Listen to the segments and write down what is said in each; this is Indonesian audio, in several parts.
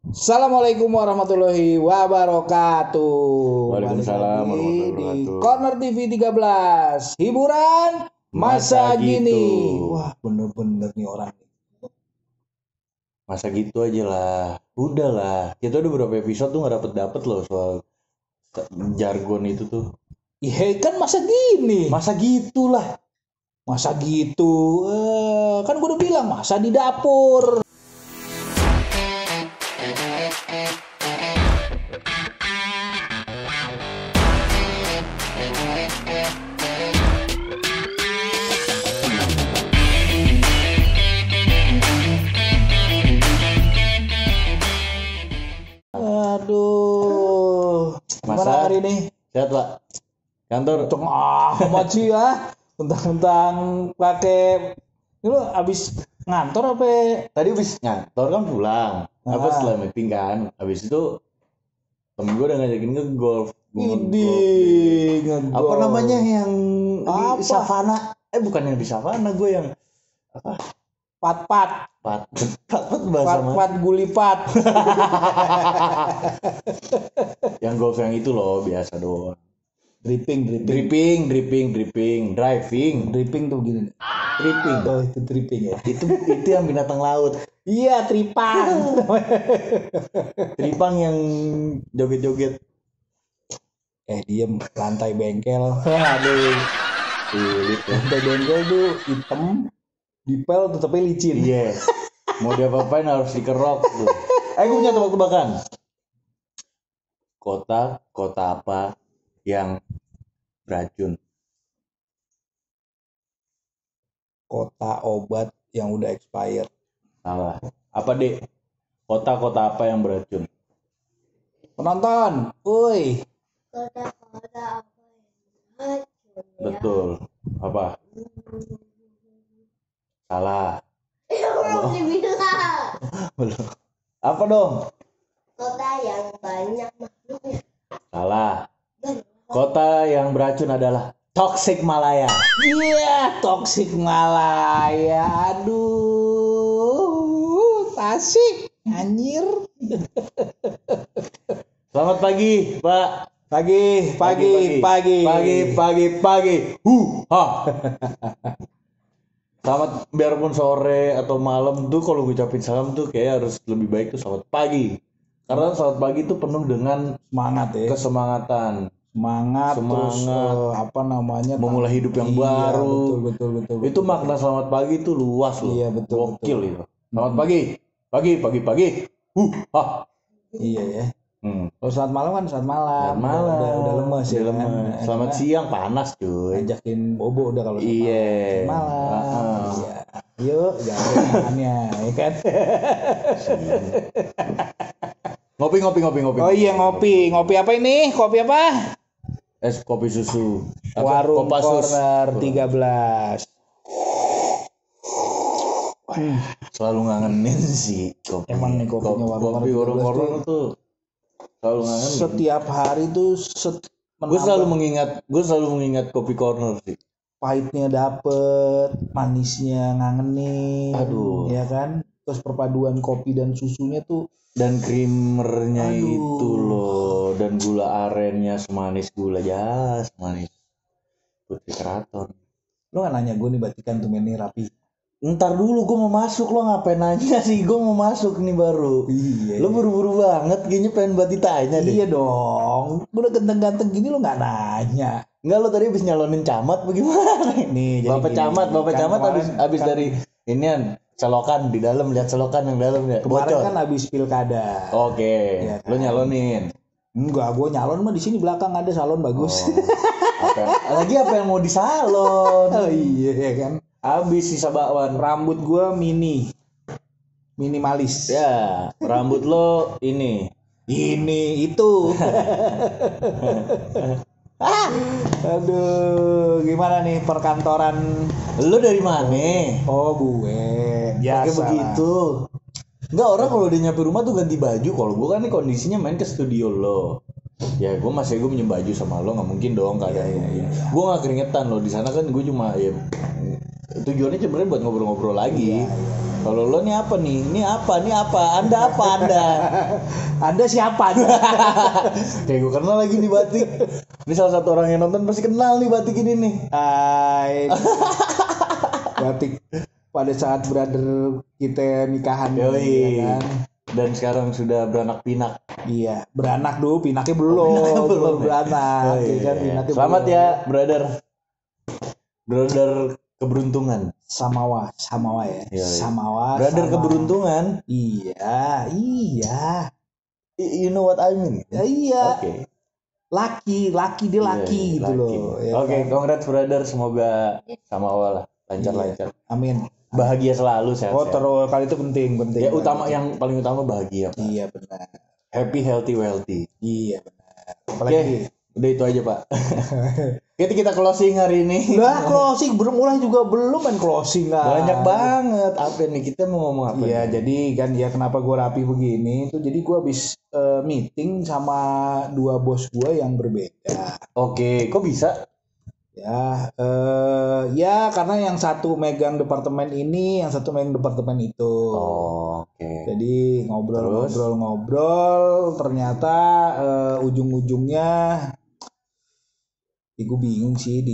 Assalamualaikum warahmatullahi wabarakatuh. Waalaikumsalam Balik lagi warahmatullahi di wabarakatuh. Corner TV 13 hiburan masa Masa gini. gitu. Wah bener-bener nih orang. Masa gitu aja lah. Udah lah. Kita udah beberapa episode tuh gak dapet loh soal jargon itu tuh. Iya kan masa gini. Masa gitulah. Masa gitu. Kan gue udah bilang masa di dapur. Aduh. Gimana Masa? hari ini? Sehat Pak? Kantor? Amat sih ya. Tentang pakai ini lu abis ngantor apa? Tadi habis ngantor kan pulang. Apa setelah meeting kan? Habis itu temen gue udah ngajakin ngegolf. Apa namanya yang Apa? di savana? Bukan yang di savana, gue yang apa? Pat Bahasa mana? gulipat. Yang golf yang itu loh, biasa doang. Dripping. Driving Tuh gini. tripping. Oh, itu dripping ya. Itu yang binatang laut. Iya, tripang. Tripang yang joget-joget. Diem, lantai bengkel. Aduh, sulit ya. Lantai bengkel tuh hitam, dipel tetapnya licin. Iya. Mau diapa-apain harus dikerok tuh. Gue punya tebak-tebakan. Kota apa yang beracun? Kota obat yang udah expired. Salah. Apa deh? Kota apa yang beracun? Penonton, woi. Kota-kota apa yang Betul. Apa? Salah. belum dibilang. Belum. Apa dong? Kota yang banyak makhluknya. Salah. Kota yang beracun adalah Tasikmalaya. Iya, Tasikmalaya. Aduh, Tasik, anjir. Selamat pagi, Pak. Pagi. Pagi. Ha. Selamat biarpun sore atau malam tuh kalau ngucapin salam tuh kayak harus lebih baik tuh selamat pagi. Karena selamat pagi tuh penuh dengan Semangat ya. kesemangatan, Semangat. Terus apa namanya? memulai hidup yang Iya, baru. Betul. Itu makna selamat pagi tuh luas loh. Iya, betul. Gokil itu. Selamat pagi. Pagi. Ha. Iya ya. Kalau saat malam kan saat malam. Selamat malam. Udah lemes ya. Udah kan? lemes. Selamat siang panas cuy. Ngajakin bobo udah kalau saat Iya. malam. Iya. Yuk, jangan tangannya, ya kan? Ngopi. Oh iya ngopi. Ngopi apa ini? Kopi apa? Es kopi susu. Warung Kopassus. Corner 13. Selalu ngangenin sih kopi. Emang nih kopinya warung kopi Corner warung 13 Corner tuh selalu ngangenin. Setiap hari tuh Gue selalu mengingat kopi Corner sih. pahitnya dapet, manisnya ngangenin. Aduh. Ya kan? Terus perpaduan kopi dan susunya tuh Dan creamernya Aduh. itu loh, dan gula arennya semanis gula jas, manis. Putri Keraton. lu gak nanya gue nih batikan tuh ini rapi. Ntar dulu gue mau masuk, lo ngapain nanya sih? Gue mau masuk nih baru. Iya. Lo buru-buru banget, kayaknya pengen buat ditanya deh. Iya dong. Udah ganteng-ganteng gini lu gak nanya. Enggak, lo tadi habis nyalonin camat bagaimana? Nih, jadi Bapak gini, camat kan habis kan- dari inian selokan di dalam, lihat selokan yang dalam ya. Kemarin Bocor. kan habis pilkada. Oke, Iya kan? lo nyalonin. Enggak, gue nyalon mah di sini belakang ada salon bagus. Apa yang mau disalon? Oh iya ya kan. Habis sisa bakwan. Rambut gue minimalis. Ya, rambut lo ini. Ini itu. Aduh, gimana nih perkantoran? Lo dari mana? Oh gue. Pakai Biasa. begitu. Enggak, orang kalau udah nyampe rumah tuh ganti baju. Kalau gue kan nih kondisinya main ke studio lo. Ya gue minjem baju sama lo, nggak mungkin dong keadaan gue nggak keringetan lo di sana kan. Gue cuma ya tujuannya sebenarnya buat ngobrol-ngobrol lagi. Kalau lo nih apa nih? Ini apa? Anda apa Anda? Anda siapa Anda? Kayak gue kenal lagi nih batik. Ini salah satu orang yang nonton pasti kenal nih batik ini nih. Hai. Batik pada saat brother kita nikahan Yoi. ya kan. Dan sekarang sudah beranak pinak. Iya, beranak dulu, pinaknya belum, pinaknya belum ya? beranak, Oh, iya. ya kan, pinaknya Selamat belum. ya, brother keberuntungan. Samawa ya, Iya, iya. Samawa. Brother sama- keberuntungan. Iya. You know what I mean? Ya, iya. Oke. Laki dia laki Iya, gitu laki. loh. Ya Oke, kan? congrats brother, semoga sama awal lancar-lancar. Amin. Bahagia selalu sehat. Oh, terus kali itu penting. Ya utama yang paling utama bahagia, Pak. Iya benar. Happy, healthy, wealthy. Iya benar. Oke, Apalagi udah itu aja, Pak. Kita closing hari ini. lah closing mulai juga belum main closing kan. Banyak banget. Apa nih? Kita mau ngomong apa? Iya, nih? jadi kan ya kenapa gue rapi begini tuh, jadi gue habis meeting sama dua bos gue yang berbeda. Oke, kok bisa? Ya, ya karena yang satu megang departemen ini, yang satu megang departemen itu. Oh, oke. Jadi ngobrol, ternyata ujung-ujungnya, gue bingung sih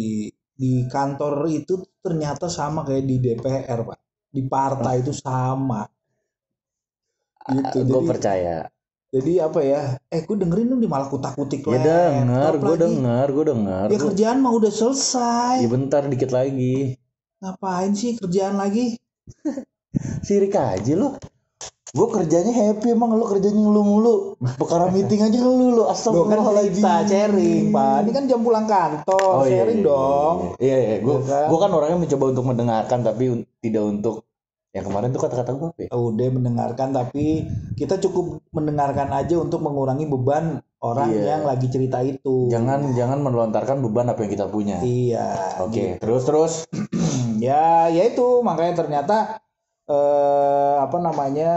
di kantor itu ternyata sama kayak di DPR, Pak. Di partai itu sama. Gitu. Gue percaya. Jadi apa ya? Gue dengerin dong di malah kutak-kutik Ya denger, laptop gue lagi. denger. Ya kerjaan mah udah selesai. Ya bentar dikit lagi. Ngapain sih kerjaan lagi? Sirik aja lo. Gue kerjanya happy, emang lo kerjanya ngeluh mulu. Perkara meeting aja ngeluh lo. Loh kan Astagfirullahaladzim. kita sharing, Pak. Ini kan jam pulang kantor, sharing dong. Iya. Gue Ya kan? kan orangnya mencoba untuk mendengarkan tapi tidak untuk. Yang kemarin tuh kata-kata gue apa ya? Udah mendengarkan, tapi kita cukup mendengarkan aja untuk mengurangi beban orang Iya. yang lagi cerita itu. Jangan melontarkan beban apa yang kita punya. Iya. Oke, terus. Ya itu makanya ternyata apa namanya,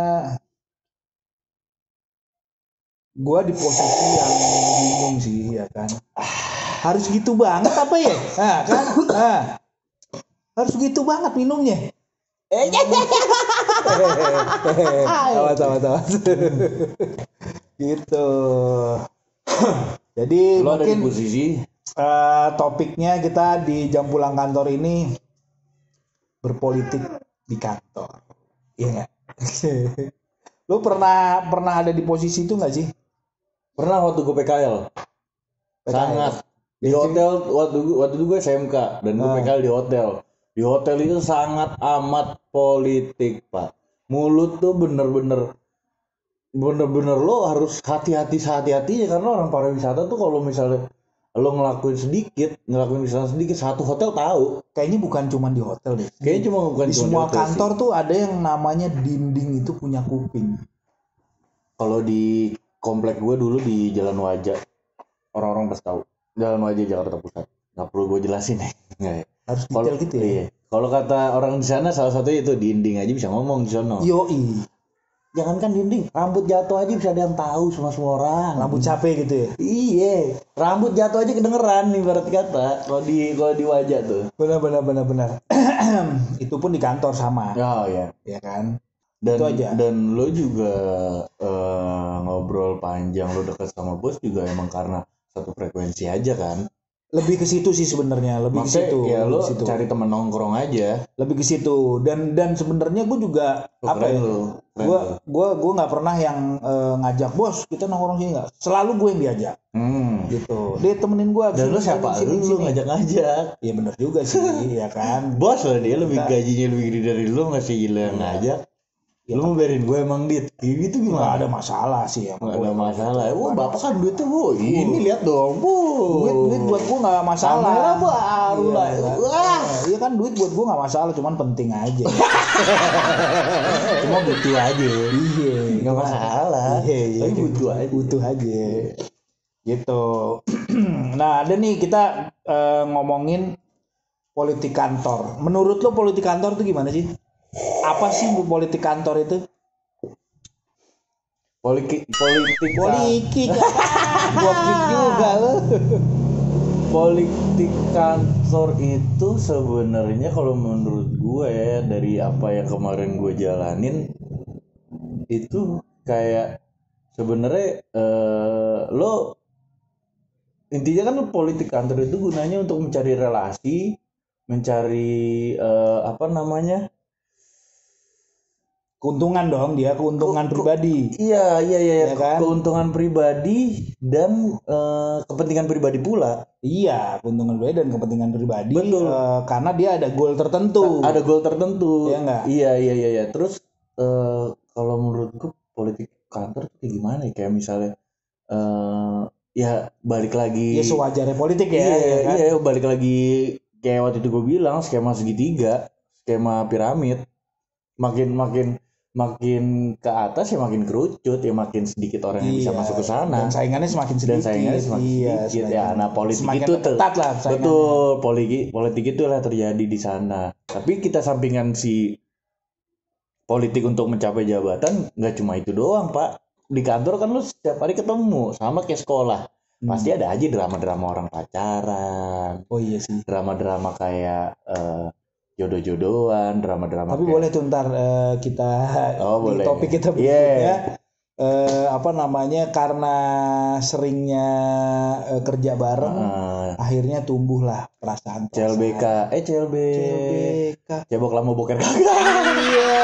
gua di posisi yang bingung sih, ya kan. Harus gitu banget apa ya? Nah, kan? Nah, harus gitu banget minumnya. Tawa. Gitu. Jadi Lo ada di mungkin posisi topiknya kita di jam pulang kantor ini berpolitik di kantor. Iya nggak? Lu pernah ada di posisi itu nggak sih? pernah waktu gue PKL. Sangat. Di hotel waktu itu gue SMK dan gue PKL di hotel. Di hotel itu sangat amat politik, Pak. Mulut tuh bener-bener lo harus hati-hatinya karena orang pariwisata tuh kalau misalnya lo ngelakuin kesalahan sedikit satu hotel tahu. Kayaknya bukan cuma di hotel deh. Kayaknya cuma bukan Di cuma semua hotel kantor sih. tuh ada yang namanya dinding itu punya kuping. Kalau di komplek gue dulu di Jalan Wajah, orang-orang pasti tahu. Jalan Wajah Jakarta Pusat. Nggak perlu gue jelasin ya. Nggak ya. Harus Kalau detail gitu ya. iya. Kalau kata orang di sana salah satunya itu dinding aja bisa ngomong di sono. Yoi. Jangankan dinding, rambut jatuh aja bisa ada yang tahu semua orang. Rambut capek gitu ya. Iya, rambut jatuh aja kedengeran nih berarti kata. Kalau di wajah tuh. Benar. Itu pun di kantor sama. Oh ya. Ya kan? Dan Itu aja. dan lo juga ngobrol panjang, lo deket sama bos juga emang karena satu frekuensi aja kan. Lebih ke situ sih sebenarnya, lebih ke Maksudnya situ. ya lo lebih ke situ. cari temen nongkrong aja. Lebih ke situ. Dan sebenarnya gue juga apa ya? Gue nggak pernah yang ngajak bos kita nongkrong sini, nggak. Selalu gue yang diajak. Gitu. Dia temenin gue. Dan lo siapa lu ngajak-ngajak? Iya benar juga sih, ya kan. Bos lah dia lebih gajinya lebih gede dari lu ngasih gila yang ngajak. Lu mau biarin gue emang dit gitu Nggak gimana? ada masalah sih ya. Nggak ada masalah. Wah bapak kan duitnya bu. Ini lihat dong bu. Duit buat gue nggak masalah. Kamera baru Iya, lah. kan. Wah. Iya kan duit buat gue nggak masalah, cuman penting aja. Cuma butuh aja. Iya. Nggak masalah. Iya. Tapi butuh aja. Butuh aja. Gitu. Nah ada nih kita ngomongin politik kantor. Menurut lo politik kantor itu gimana sih? Apa sih politik kantor itu? Politik. Politik. Gua klik juga lo. politik kantor itu sebenarnya kalau menurut gue ya, dari apa yang kemarin gue jalanin itu kayak sebenarnya lo intinya kan politik kantor itu gunanya untuk mencari relasi, mencari Keuntungan dong, dia keuntungan pribadi. Iya, Ya kan? keuntungan pribadi dan kepentingan pribadi pula. Iya, keuntungan pribadi dan kepentingan pribadi. Betul. Karena dia ada goal tertentu. Ada goal tertentu. Iya nggak? Iya. Terus kalau menurutku politik kantor tuh kayak gimana ya? Kayak misalnya ya balik lagi. Ya sewajarnya politik ya. Ya kan? Iya, balik lagi kayak waktu itu gue bilang skema segitiga, skema piramid. Makin ke atas ya makin kerucut, ya makin sedikit orang yang bisa masuk ke sana. Dan saingannya semakin sedikit. Sedikit. Ya, nah politik semakin itu ketat lah saingannya. betul, politik itu lah terjadi di sana. Tapi kita sampingan si politik untuk mencapai jabatan nggak cuma itu doang, Pak. Di kantor kan lu setiap hari ketemu, sama kayak sekolah. Pasti ada aja drama-drama orang pacaran. Oh iya sih. Drama-drama kayak jodoh-jodohan, drama-drama. Tapi kayak... boleh tuh ntar kita di boleh. topik kita berikutnya. Karena seringnya kerja bareng, akhirnya tumbuhlah perasaan. CLBK. Cebok lama boker kagak. Iya.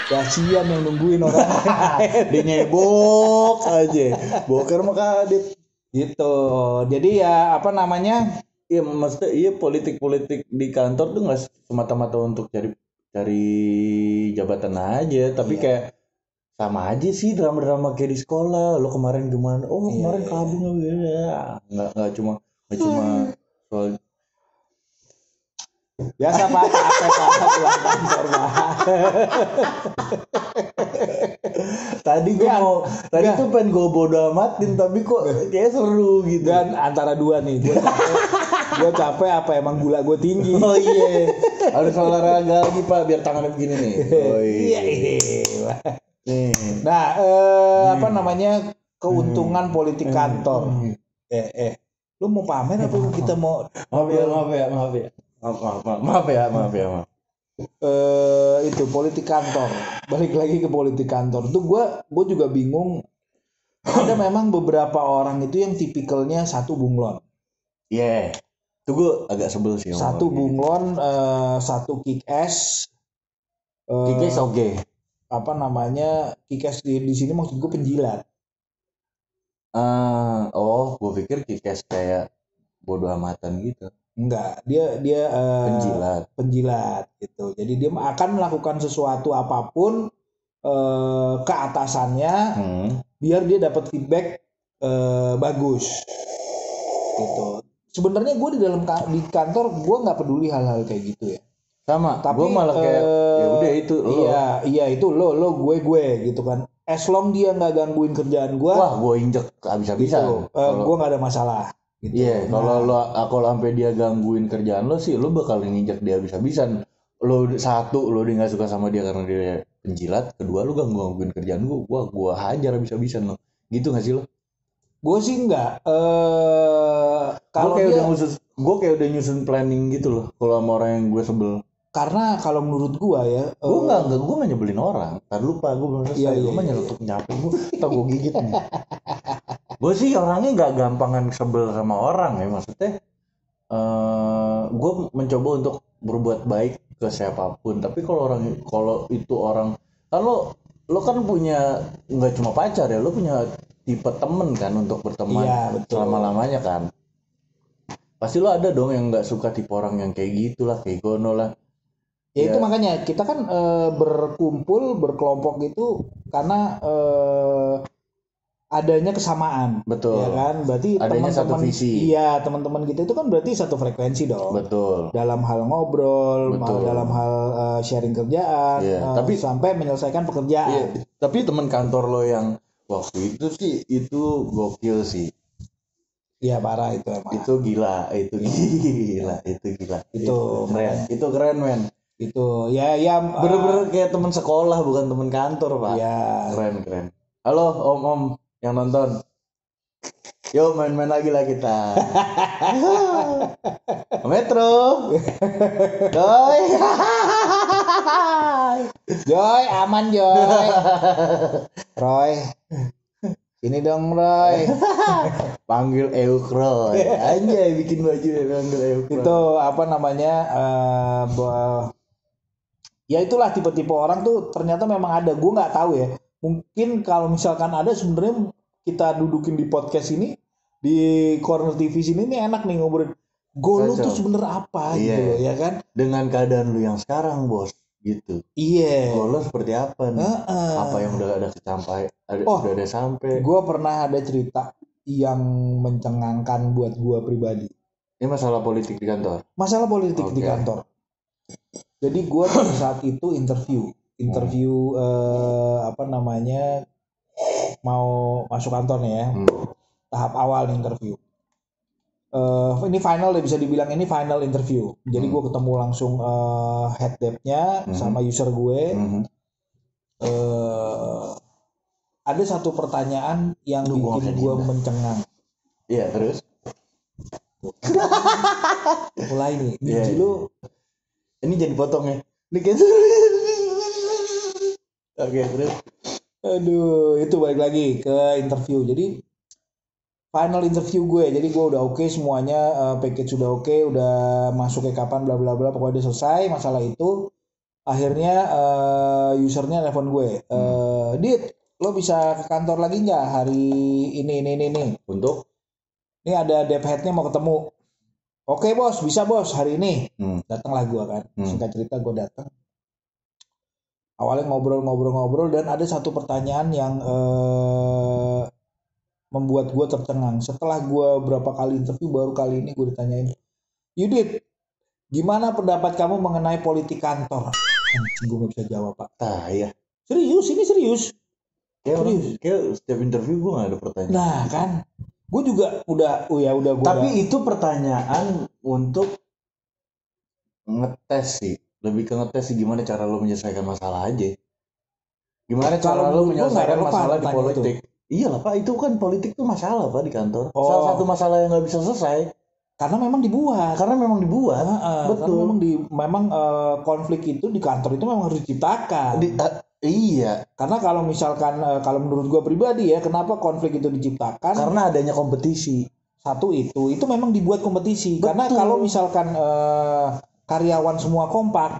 Kasian yang nungguin orang. Dia nyebok aja. Boker mah kadit. Gitu. Jadi ya Iya, maksudnya politik di kantor tuh nggak semata-mata untuk cari jabatan aja, tapi kayak sama aja sih drama-drama kayak di sekolah. Lo kemarin gimana? Oh, kemarin kabung ya. Nggak cuma soal biasa Pak, pulang kantor Pak. Tadi tuh pengen gue bodo amatin, tapi kok kayak seru gitu. Dan antara dua nih, gue capek apa emang gula gue tinggi. Oh iya, harus olahraga lagi Pak biar tangannya begini nih. Oh iya. Nah, keuntungan politik kantor. Lu mau pamer apa kita mau? Maaf ya. Itu politik kantor. Balik lagi ke politik kantor. Tuh gue juga bingung. Ada memang beberapa orang itu yang tipikalnya satu bunglon. Iya. Tuh gue agak sebel sih. Satu bunglon, satu kick ass. Kick ass oke. Kick ass di sini maksud gue penjilat. Gue pikir kick ass kayak bodo amatan gitu. Enggak, dia penjilat gitu. Jadi dia akan melakukan sesuatu apapun ke atasannya biar dia dapat feedback bagus gitu. Sebenarnya gue di kantor gue nggak peduli hal-hal kayak gitu ya. Sama, tapi gue malah kayak ya udah itu lo. Iya itu lo gue gitu kan. As long dia nggak gangguin kerjaan gue. Wah, gue injek habis-habisan. Gue nggak ada masalah. Gitu. Iya, kalau sampai dia gangguin kerjaan lo sih, lo bakal nginjek dia habis-habisan. Lo dia nggak suka sama dia karena dia penjilat. Kedua, lo gangguin kerjaan gue hajar habis-habisan lo. Gitu nggak sih lo? Gue sih enggak. Gue kayak udah nyusun planning gitu loh. Kalau sama orang yang gue sebel. Karena kalau menurut gue ya, gue nggak nyebelin orang. Tadi lupa gue belum selesai. Gue mah nyelutuk nyapin gue. Tau gue gigit nih. Gue sih orangnya nggak gampangan sebel sama orang ya, maksudnya gue mencoba untuk berbuat baik ke siapapun. Tapi kalau itu orang kan lo kan punya nggak cuma pacar ya, lo punya tipe temen kan untuk berteman selama-lamanya kan. Pasti lo ada dong yang nggak suka tipe orang yang kayak gitulah, kayak gono lah. Ya itu makanya kita kan berkelompok gitu karena adanya kesamaan. Betul. Ya kan? Berarti adanya teman-teman satu visi. Iya, teman-teman kita itu kan berarti satu frekuensi dong. Betul. Dalam hal ngobrol, dalam hal sharing kerjaan, tapi sampai menyelesaikan pekerjaan. Iya, tapi teman kantor lo yang waktu itu sih itu gokil sih. Iya, parah itu emang. Itu gila. Itu keren. Itu keren, men. Itu ya bener-bener kayak teman sekolah bukan teman kantor, Pak. Iya. Keren. Halo, Om yang nonton. Yuk main-main lagi lah kita. Metro. Doi. Joy, aman Joy. Roy. Ini dong Roy. Panggil Eukroy. Anjay bikin baju panggil Eukroy. Itu apa namanya? Ya itulah tipe-tipe orang tuh ternyata memang ada. Gue nggak tahu ya. Mungkin kalau misalkan ada sebenarnya kita dudukin di podcast ini di Corner TV sini nih enak nih ngobrolin. Goal lu tuh sebenarnya apa gitu loh, ya kan? Dengan keadaan lu yang sekarang, Bos, gitu. Iya. Goal lu seperti apa nih? Apa yang udah ada sampai udah ada sampai? Gue pernah ada cerita yang mencengangkan buat gue pribadi. Ini masalah politik di kantor. Masalah politik di kantor. Jadi gue pada saat itu interview apa namanya mau masuk kantor nih ya. Tahap awal nih interview. Ini final bisa dibilang ini final interview. Jadi gue ketemu langsung head dev-nya sama user gue. Ada satu pertanyaan yang bikin gue mencengang. Iya, terus? Mulai nih, biji lu. Ini jadi potong ya. Oke, terus. Aduh, itu balik lagi ke interview. Jadi final interview gue. Jadi gue udah oke semuanya, package sudah oke, udah masuk ke kapan bla bla bla, pokoknya udah selesai masalah itu. Akhirnya usernya telepon gue. Dit, lo bisa ke kantor lagi nggak hari ini? Untuk? Ini ada dev head-nya mau ketemu. Oke bos, bisa bos hari ini. Datanglah gue kan. Singkat cerita gue datang. Awalnya ngobrol dan ada satu pertanyaan yang membuat gue tercengang. Setelah gue berapa kali interview, baru kali ini gue ditanyain, Yudit, gimana pendapat kamu mengenai politik kantor? Gue gak bisa jawab pak. Iya. Serius. Kayak setiap interview gue gak ada pertanyaan. Nah kan, gue juga udah gue. Tapi itu pertanyaan untuk ngetes sih. Lebih ke ngetes sih gimana cara lo menyelesaikan masalah aja. Gimana cara lo menyelesaikan masalah di politik. Iya lah Pak, itu kan politik tuh masalah Pak di kantor. Salah satu masalah yang nggak bisa selesai. Karena memang dibuat. Betul. Karena memang konflik itu di kantor itu memang harus diciptakan. Iya. Karena kalau misalkan kalau menurut gue pribadi ya, kenapa konflik itu diciptakan? Karena adanya kompetisi. Satu itu memang dibuat kompetisi. Betul. Karena kalau misalkan karyawan semua kompak,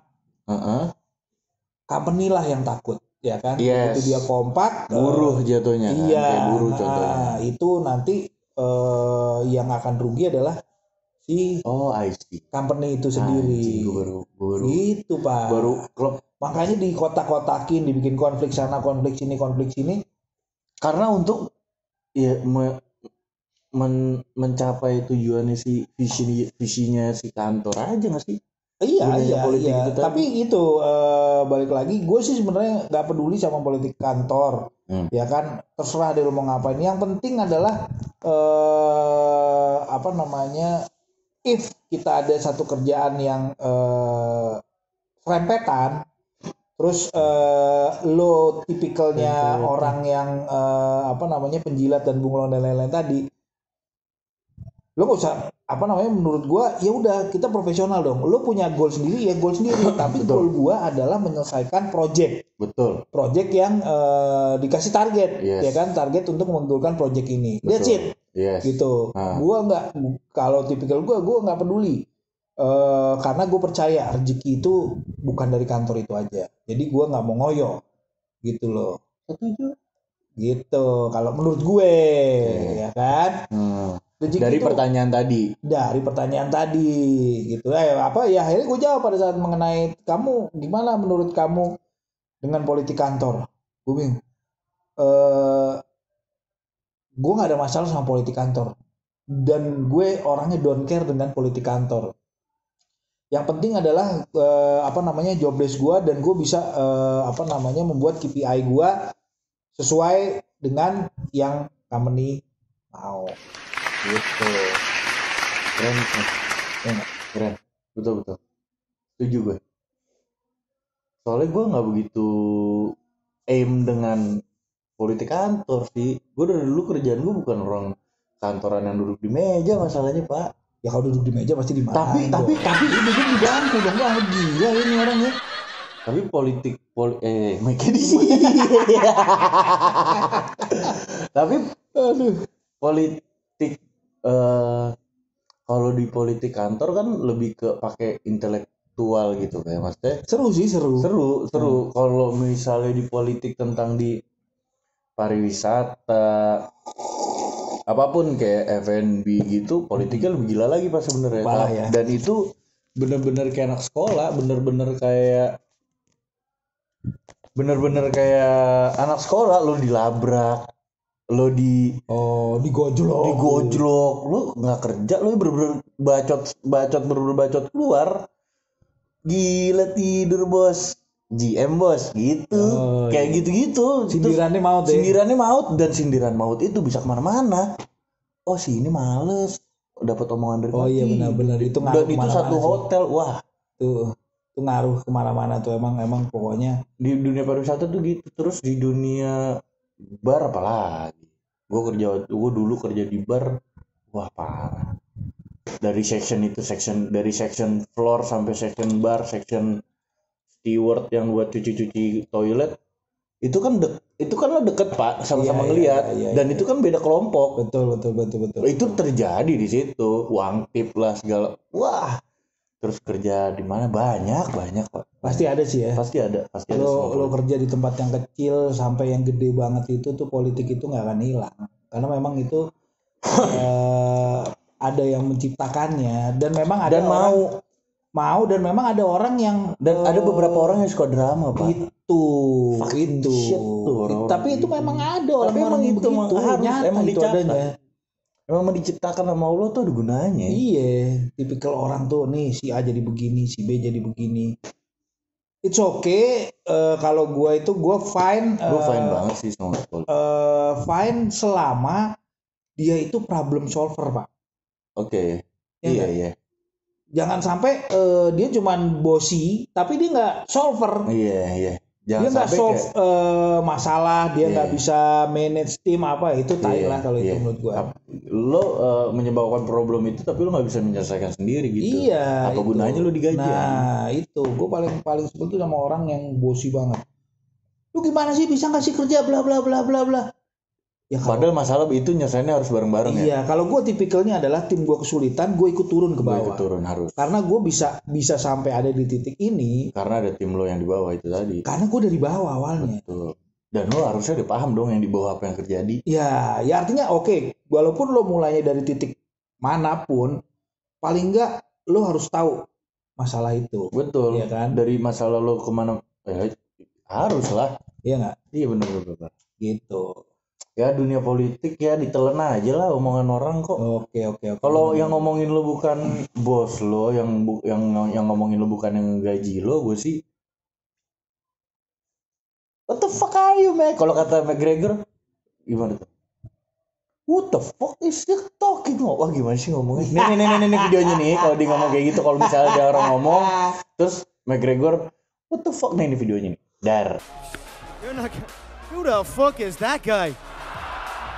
company lah yang takut. Ya kan, itu dia kompak, buruh jatuhnya kan, kayak buruh contohnya. Itu nanti yang akan rugi adalah si company itu sendiri. Baru itu Pak. Makanya di kotak-kotakin, dibikin konflik sana, konflik sini. Karena untuk mencapai tujuannya si visinya si kantor aja nggak sih? Iya. Tapi itu balik lagi, gue sih sebenarnya nggak peduli sama politik kantor, ya kan, terserah dia mau ngapain. Yang penting adalah if kita ada satu kerjaan yang serempetan, terus lo tipikalnya orang yang penjilat dan bunglon dan lain-lain tadi, lo gak usah menurut gua ya udah kita profesional dong. Lo punya goal sendiri ya goal sendiri. Tapi goal gua adalah menyelesaikan project. Betul. Project yang dikasih target, ya kan, target untuk mengumpulkan project ini. That's it. Gitu. Gua nggak, kalau tipikal gua nggak peduli. Karena gue percaya rezeki itu bukan dari kantor itu aja. Jadi gua nggak mau ngoyo. Gitu loh. Setuju. Gitu. Kalau menurut gue, ya kan. Dari pertanyaan tadi gitu akhirnya gue jawab pada saat mengenai kamu gimana menurut kamu dengan politik kantor. Gue bingung, gue nggak ada masalah sama politik kantor dan gue orangnya don't care dengan politik kantor. Yang penting adalah job desk gue dan gue bisa membuat KPI gue sesuai dengan yang company mau. Gitu. Keren. Betul. Setuju gue. Soalnya gue nggak begitu aim dengan politik kantor sih. Gue dari dulu kerjaan gue bukan orang kantoran yang duduk di meja masalahnya, Pak. Ya kalau duduk di meja pasti dimarahin. Tapi duduk di bangku dong. Wah, gila ini orangnya. Tapi mereka di sini. Tapi politik kalau di politik kantor kan lebih ke pakai intelektual gitu kayak maksudnya. Seru. Kalau misalnya di politik tentang di pariwisata apapun kayak F&B gitu, politiknya lebih gila lagi pas sebenarnya. Ya. Dan itu bener-bener kayak anak sekolah, bener-bener kayak anak sekolah. Lo dilabrak, lo digojlok, lo nggak kerja, lo bener-bener bacot keluar. Gila tidur bos, GM bos gitu, kayak gitu-gitu. Sindirannya maut dan sindiran maut itu bisa kemana-mana. Oh si ini males, dapat omongan dari iya benar-benar itu ngaruh. Dan itu satu hotel, wah tuh ngaruh kemana-mana tuh emang pokoknya di dunia pariwisata tuh gitu. Terus di dunia bar apalagi, gue dulu kerja di bar, wah parah. Dari section floor sampai section bar, section steward yang buat cuci toilet itu kan lo deket Pak, sama-sama ngeliat. Dan itu kan beda kelompok. Betul. Itu terjadi di situ, uang tip lah segala. Wah, terus kerja di mana banyak Pak. Pasti ada sih ya. Pasti ada. Lo kerja di tempat yang kecil sampai yang gede banget itu tuh politik itu nggak akan hilang karena memang itu ada yang menciptakannya dan memang ada dan mau dan memang ada orang yang ada beberapa orang yang suka drama Pak. Itu shit tuh, tapi itu memang ada orang-orang yang begitu emang itu adanya. Emang diciptakan sama Allah tuh ada gunanya. Iya, tipikal orang tuh nih si A jadi begini, si B jadi begini. It's okay. Kalau gue fine. Gue fine banget sih sama fine selama dia itu problem solver Pak. Oke. Ya, iya. Jangan sampai dia cuman bosi tapi dia nggak solver. Iya. Jangan dia nggak solve masalah, dia nggak bisa manage tim apa itu tai lah kalau itu menurut gue. Lo menyebabkan problem itu tapi lo nggak bisa menyelesaikan sendiri gitu. Iya. Apa gunanya lo digaji? Nah itu gue paling sebel tuh sama orang yang bosi banget. Lu gimana sih bisa nggak sih kerja bla bla bla bla bla. Ya, padahal masalah itu nyelesainnya harus bareng-bareng ya. Iya, kalau gue tipikalnya adalah tim gue kesulitan, gue ikut turun ke bawah. Harus. Karena gue bisa sampai ada di titik ini. Karena ada tim lo yang di bawah itu tadi. Karena gue dari bawah awalnya. Betul. Dan lo harusnya udah paham dong yang di bawah apa yang terjadi. Ya artinya oke, walaupun lo mulainya dari titik manapun, paling enggak lo harus tahu masalah itu. Betul. Iya kan? Dari masalah lo kemana? Harus lah. Iya nggak? Iya benar. Gitu. Ya dunia politik ya ditelan aja lah omongan orang kok. Oke. Kalau yang ngomongin lo bukan bos lo, yang ngomongin lo bukan yang gaji lo, gue sih what the fuck are you man? Kalau kata McGregor gimana tuh? What the fuck is he talking? Wah gimana sih ngomongnya? Nih videonya nih kalau dia ngomong kayak gitu, kalau misalnya ada orang ngomong terus McGregor what the fuck nih videonya nih. Dar. Who the fuck is that guy?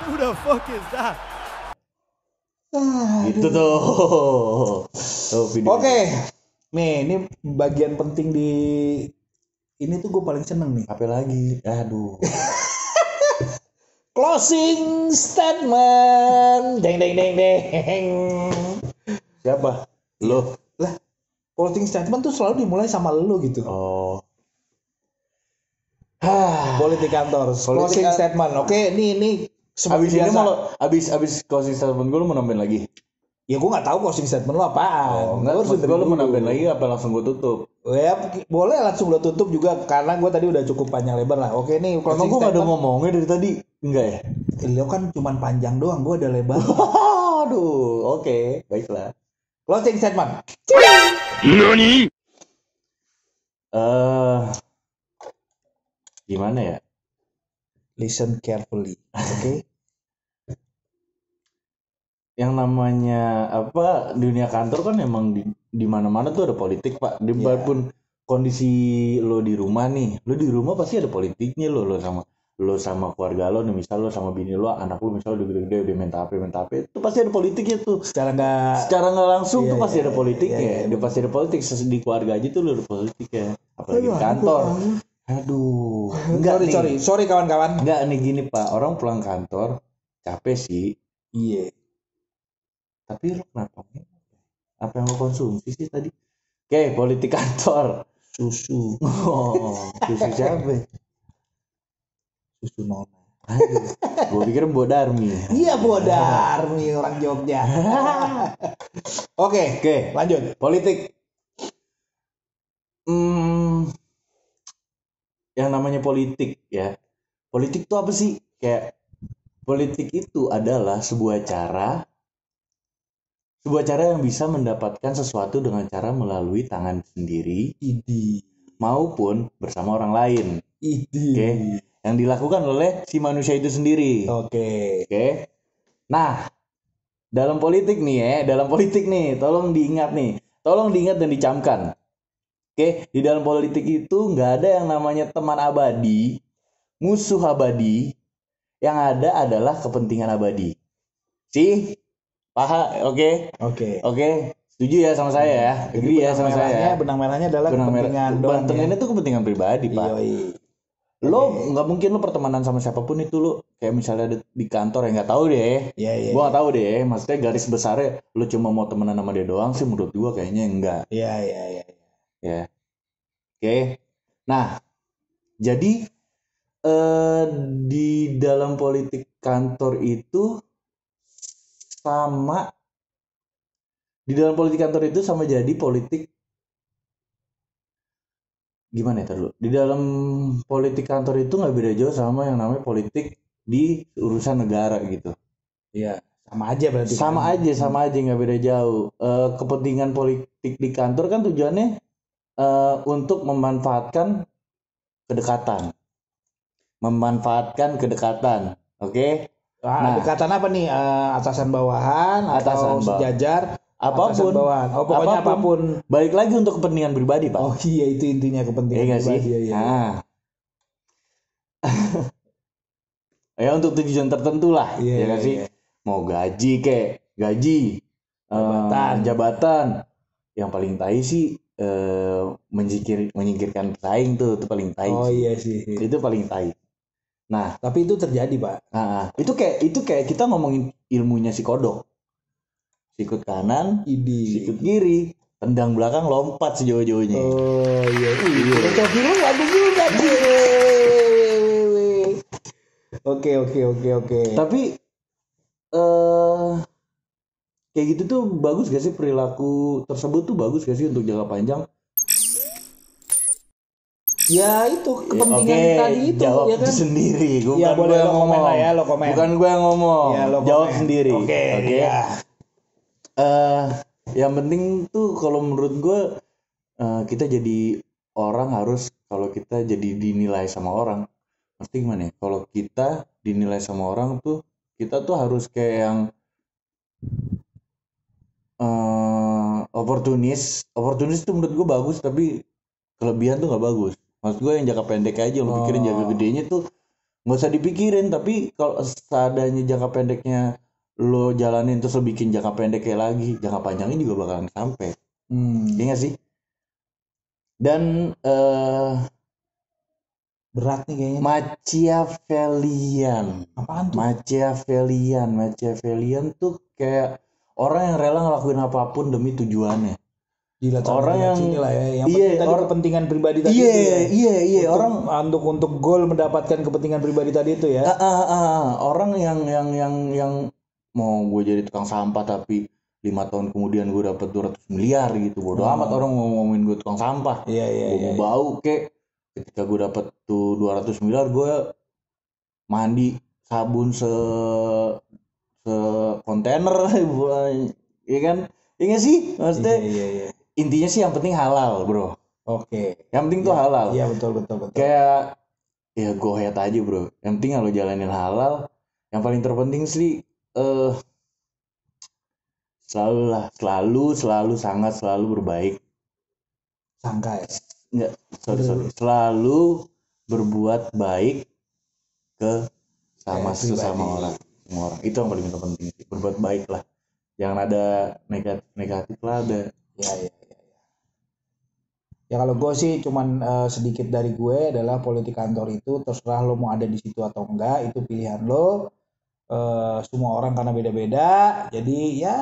Who the fuck is that? Itu tuh. Oke. Nih, ini bagian penting di ini tuh gue paling seneng nih. Apa lagi? Aduh. Closing statement. Deng. Siapa? Lo. Lah, closing statement tuh selalu dimulai sama lo gitu. Oh. Politik kantor. Closing statement. Oke, ini abis ini mau abis closing statement gue lo mau nambahin lagi? Ya gue nggak tahu closing statement lo apaan. Gue lo mau nambahin lagi apa langsung gue tutup? Ya boleh langsung lo tutup juga karena gue tadi udah cukup panjang lebar lah. Oke nih closing statement. Emang gue nggak ada ngomongnya dari tadi? Enggak ya? Lo kan cuma panjang doang, gue ada lebar. Aduh, oke, baiklah. Closing statement. Nani? Gimana ya? Listen carefully, oke? Yang namanya apa dunia kantor kan emang di mana-mana tuh ada politik Pak. Walaupun kondisi lo di rumah nih, lo di rumah pasti ada politiknya lo sama lo sama keluarga lo nih, misal lo sama bini lo, anak lo misal udah gede-gede udah minta apa, itu pasti ada politiknya tuh. Secara nggak Langsung tuh pasti ada politiknya. iya. Dia pasti ada politik di keluarga aja tuh lo ada politiknya. Apalagi di kantor. Aduh. Sorry kawan-kawan. Enggak nih gini Pak, orang pulang kantor capek sih. Iya. Tapi lo kenapa? Apa yang lo konsumsi sih tadi? Oke, politik kantor. Susu. Oh, susu siapa? Susu Nona. Aduh, gue pikir Mbok Darmi. Iya bodar nih orang Jogja. Oke, lanjut. Politik. Yang namanya politik ya. Politik itu apa sih? Kayak politik itu adalah sebuah cara yang bisa mendapatkan sesuatu dengan cara melalui tangan sendiri maupun bersama orang lain. Oke. Yang dilakukan oleh si manusia itu sendiri. Oke. Nah, dalam politik nih, tolong diingat dan dicamkan. Oke, di dalam politik itu nggak ada yang namanya teman abadi, musuh abadi. Yang ada adalah kepentingan abadi. Paham? Oke. Setuju ya sama saya ya? Agree ya sama saya. Benang merahnya adalah kepentingan doang. Kepentingan itu kepentingan pribadi, Pak. Lo nggak mungkin lo pertemanan sama siapapun itu lo kayak misalnya di kantor ya nggak tahu deh. Iya. Gua nggak tahu deh. Maksudnya garis besarnya lo cuma mau temenan sama dia doang sih menurut gua kayaknya enggak. Iya. Ya. Oke. Nah, jadi di dalam politik kantor itu sama jadi politik gimana ya dulu? Di dalam politik kantor itu nggak beda jauh sama yang namanya politik di urusan negara gitu. Iya, sama aja berarti. Sama aja nggak beda jauh. Kepentingan politik di kantor kan tujuannya untuk memanfaatkan kedekatan. Oke. Nah, kedekatan apa nih? Atasan bawahan atau sejajar? Apapun. Pokoknya apapun. Balik lagi untuk kepentingan pribadi, Pak. Oh iya, itu intinya kepentingan pribadi. Iya. Nah. Ya untuk tujuan tertentu lah, ya kan sih? Mau gaji jabatan. Yang paling tai sih menyingkirkan pesaing tuh, itu paling tai. Oh iya sih. Itu paling tai. Nah, tapi itu terjadi, Pak. Nah, itu kayak kita ngomongin ilmunya si kodok. Sikut kanan, sikut kiri, tendang belakang, lompat sejauh-jauhnya. Oh iya. Itu film ada juga. Oke. Tapi kayak gitu tuh bagus gak sih, perilaku tersebut tuh bagus gak sih untuk jangka panjang? Ya itu kepentingan tadi itu jawab ya kan sendiri. Ya boleh lo komen lah ya, lo komen. Bukan gue yang ngomong. Ya, lo jawab komen. sendiri. Oke. Ya. Yang penting tuh kalau menurut gue kita jadi orang harus, kalau kita jadi dinilai sama orang, pasti gimana ya? Kalau kita dinilai sama orang tuh kita tuh harus kayak yang oportunis tuh menurut gue bagus, tapi kelebihan tuh nggak bagus. Maksud gue yang jangka pendek aja, lo pikirin jangka gedenya tuh nggak usah dipikirin. Tapi kalau seadanya jangka pendeknya lo jalanin terus lo bikin jangka pendeknya lagi, jangka panjangnya juga bakalan sampai. Iya nggak sih? Dan berat nih kayaknya. Machiavellian. Apaan tuh? Machiavellian tuh kayak orang yang rela ngelakuin apapun demi tujuannya. Gila, orang yang iya, tadi kepentingan pribadi tadi iya orang untuk goal mendapatkan kepentingan pribadi tadi itu ya. Orang yang mau gue jadi tukang sampah tapi 5 tahun kemudian gue dapat 200 miliar gitu, bodoh amat orang ngomongin gue tukang sampah. Gue mau bau kek, ketika gue dapat tuh 200 miliar gue mandi sabun se kontainer ya kan, ya nggak sih maksudnya. Iya. Intinya sih yang penting halal, bro. Oke. Yang penting tuh halal. Iya betul. Kayak ya go ahead aja, bro. Yang penting kalau jalanin halal. Yang paling terpenting sih selalu berbaik. Sangka ya. Enggak, sorry. Selalu berbuat baik ke sama pribadi. sesama orang, semua orang. Itu yang paling penting sih. Berbuat baik lah. Jangan ada negatif lah ada. Ya. Ya kalau gue sih cuman sedikit dari gue adalah politik kantor itu terserah lo mau ada di situ atau enggak, itu pilihan lo. Semua orang karena beda-beda, jadi ya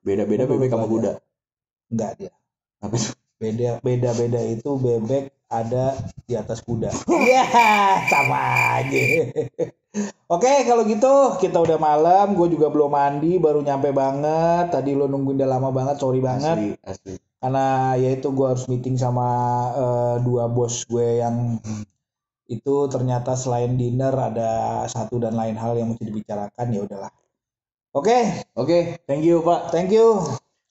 Beda-beda bebek sama kuda. enggak dia. Apa itu? Beda-beda itu bebek ada di atas kuda. Iya, sama aja. Oke, kalau gitu kita udah malam, gue juga belum mandi, baru nyampe banget. Tadi lo nungguin udah lama banget, sorry banget. Asli. Karena ya itu gue harus meeting sama dua bos gue yang itu ternyata selain dinner ada satu dan lain hal yang mesti dibicarakan, ya udahlah. Oke, Thank you Pak thank you.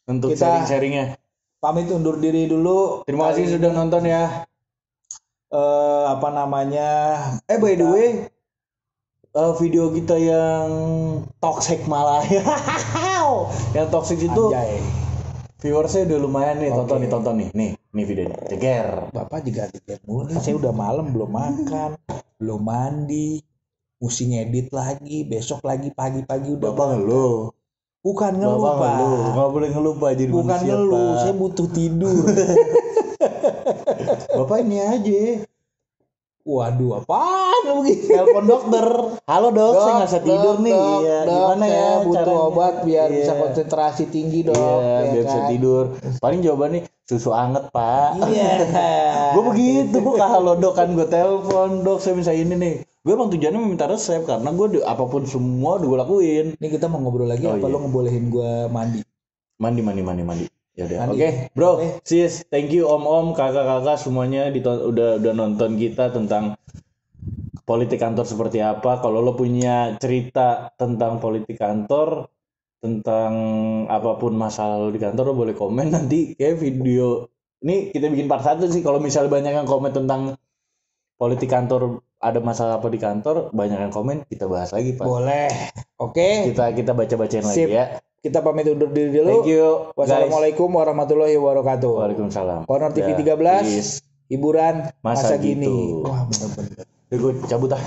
untuk Kita sharing-sharingnya. Pamit undur diri dulu. Terima kasih sudah nonton ya. By the way, Video kita yang toxic malah yang toxic itu anjay. viewersnya udah lumayan nih. Oke. Tonton nih videonya ceger. Bapak juga tiket mulu. Saya udah malam belum makan, belum mandi, mesti ngedit lagi, besok lagi pagi-pagi udah. Bapak ngeluh. Bukan ngeluh, Bapak Pak. ngeluh. Nggak boleh ngeluh Pak, jadi Bukan manusia, ngeluh, Pak. saya butuh tidur. Bapak ini aja Waduh, apaan lu begini? telepon dokter. Halo dok, saya nggak bisa tidur nih. Iya, gimana ya saya butuh caranya? obat biar Iya. bisa konsentrasi tinggi, Dok. Iya, ya biar bisa kan? tidur. Paling jawabannya susu anget Pak. Iya. Gue begitu, gue halo dok kan gue telepon dok saya bisa ini nih. Gue emang tujuannya meminta resep karena gue apapun semua udah gue lakuin. Ini kita mau ngobrol lagi Oh, apa iya. lo ngebolehin gue mandi? Mandi. Ya udah. Mandi. Oke, bro, Oke. sis, thank you om, kakak-kakak semuanya udah nonton kita tentang politik kantor seperti apa. Kalau lo punya cerita tentang politik kantor, tentang apapun masalah lo di kantor, lo boleh komen nanti kayak video. Ini kita bikin part 1 sih. Kalau misalnya banyak yang komen tentang politik kantor, ada masalah apa di kantor, banyak yang komen, kita bahas lagi Pak. Boleh. Oke. Kita baca-bacain lagi Sip. ya. Kita pamit undur diri dulu. Thank you. Wassalamualaikum warahmatullahi wabarakatuh. Waalaikumsalam. Corner TV Ya, 13. peace. Hiburan Masa masa gini. gitu. Wah, bener-bener. Gue cabut ah.